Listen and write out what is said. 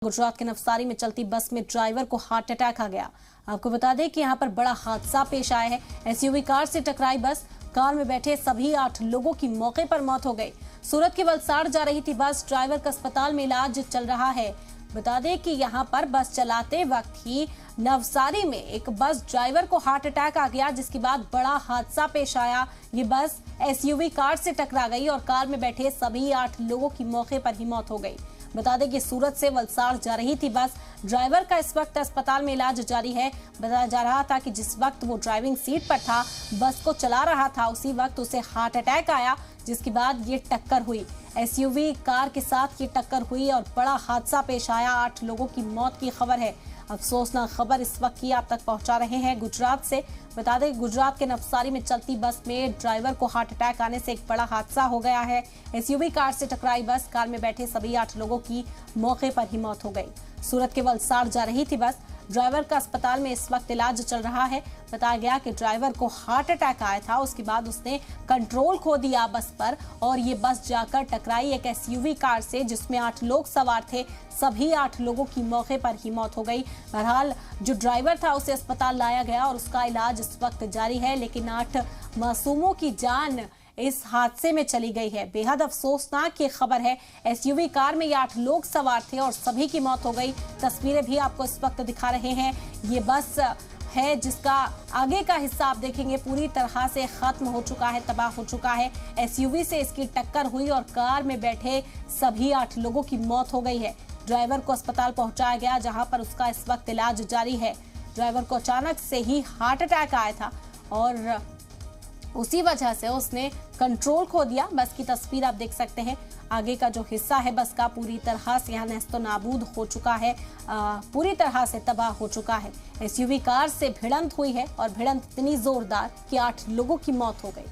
गुजरात के नवसारी में चलती बस में ड्राइवर को हार्ट अटैक आ गया। आपको बता दें कि यहां पर बड़ा हादसा पेश आया है। एसयूवी कार से टकराई बस, कार में बैठे सभी 8 लोगों की मौके पर मौत हो गई। सूरत के वलसाड़ जा रही थी बस, ड्राइवर का अस्पताल में इलाज चल रहा है। बता दें कि यहां पर बस चलाते वक्त ही नवसारी में एक बस ड्राइवर को हार्ट अटैक आ गया, जिसके बाद बड़ा हादसा पेश आया। ये बस एसयूवी कार से टकरा गई और कार में बैठे सभी 8 लोगों की मौके पर ही मौत हो गई। बता दें कि सूरत से वलसाड़ जा रही थी बस, ड्राइवर का इस वक्त अस्पताल में इलाज जारी है। बताया जा रहा था कि जिस वक्त वो ड्राइविंग सीट पर था, बस को चला रहा था, उसी वक्त उसे हार्ट अटैक आया, जिसके बाद ये टक्कर हुई। एसयूवी कार के साथ ये टक्कर हुई और बड़ा हादसा पेश आया। 8 लोगों की मौत की खबर है। अफसोसनाक खबर इस वक्त की आप तक पहुंचा रहे हैं गुजरात से। बता दें गुजरात के नवसारी में चलती बस में ड्राइवर को हार्ट अटैक आने से एक बड़ा हादसा हो गया है। एसयूवी कार से टकराई बस, कार में बैठे सभी 8 लोगों की मौके पर ही मौत हो गई। सूरत के वलसाड़ जा रही थी बस, ड्राइवर का अस्पताल में इस वक्त इलाज चल रहा है। बताया गया कि ड्राइवर को हार्ट अटैक आया था, उसके बाद उसने कंट्रोल खो दिया बस पर और ये बस जाकर टकराई एक एसयूवी कार से, जिसमें 8 लोग सवार थे। सभी 8 लोगों की मौके पर ही मौत हो गई। बहरहाल जो ड्राइवर था उसे अस्पताल लाया गया और उसका इलाज इस वक्त जारी है, लेकिन 8 मासूमों की जान इस हादसे में चली गई है। बेहद अफसोसनाक ये खबर है। एसयूवी कार में ये 8 लोग सवार थे और सभी की मौत हो गई। तस्वीरें भी आपको इस वक्त दिखा रहे हैं। ये बस है जिसका आगे का हिस्सा आप देखेंगे पूरी तरह से खत्म हो चुका है, तबाह हो चुका है। एसयूवी से इसकी टक्कर हुई और कार में बैठे सभी 8 लोगों की मौत हो गई है। ड्राइवर को अस्पताल पहुंचाया गया, जहां पर उसका इस वक्त इलाज जारी है। ड्राइवर को अचानक से ही हार्ट अटैक आया था और उसी वजह से उसने कंट्रोल खो दिया। बस की तस्वीर आप देख सकते हैं। आगे का जो हिस्सा है बस का पूरी तरह से यहाँ नेस्तो नाबूद हो चुका है, पूरी तरह से तबाह हो चुका है। एसयूवी कार से भिड़ंत हुई है और भिड़ंत इतनी जोरदार कि 8 लोगों की मौत हो गई।